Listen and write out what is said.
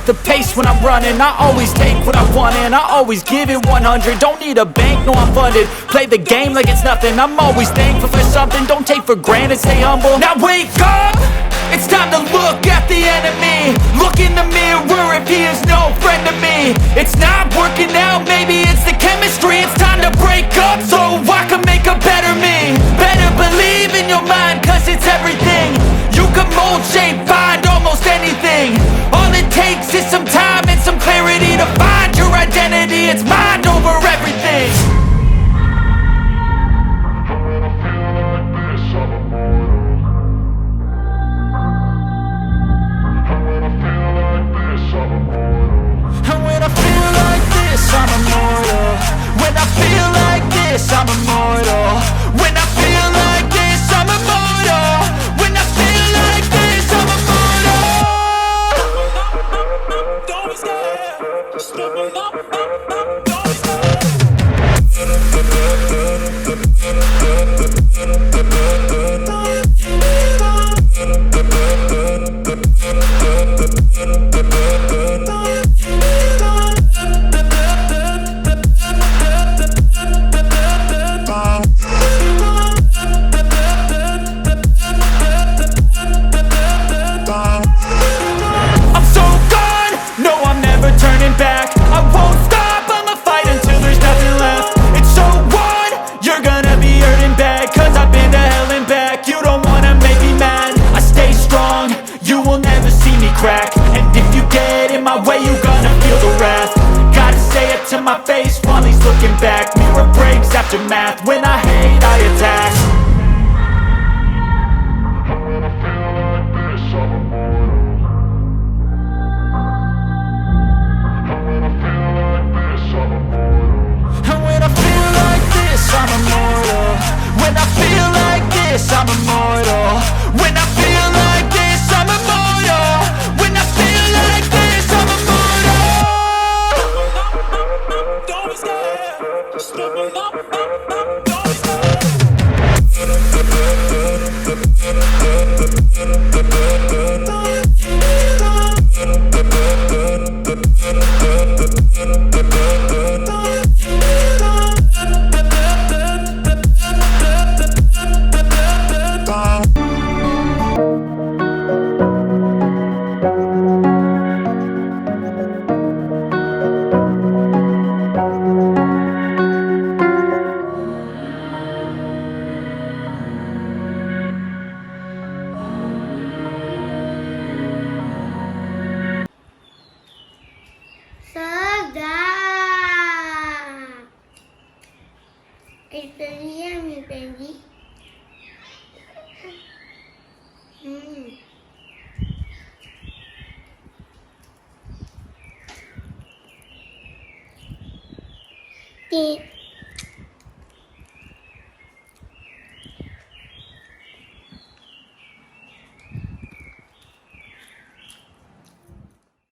the pace when I'm running. I always take what I want and I always give it 100. Don't need a bank, no I'm funded. Play the game like it's nothing. I'm always thankful for something. Don't take for granted, stay humble. Now wake up! It's time to look at the enemy. Look in the mirror if he is no friend to me. It's not working out, maybe it's the chemistry. It's time to break up so I can make a better me. Better believe in your mind, cause it's everything. You can mold, shape, find almost anything. All it takes is some time and some clarity to find your identity. It's mind over everything. I'm immortal. When I feel like this, I'm immortal. When I feel like this, I'm immortal. When I feel like this, I'm immortal. Don't be scared. Just double up. Don't be scared. To my face while he's looking back. Mirror breaks after math. When I hate, I attack. When I feel like this, I'm immortal. When I feel like this, I'm immortal. When I feel like this, I'm immortal. When I feel like this, I'm immortal. When I feel like this, I'm immortal. When I feel like this, I'm immortal. Don't be scared. Just double up. Don't be scared. Entendía, me entendí. Sí.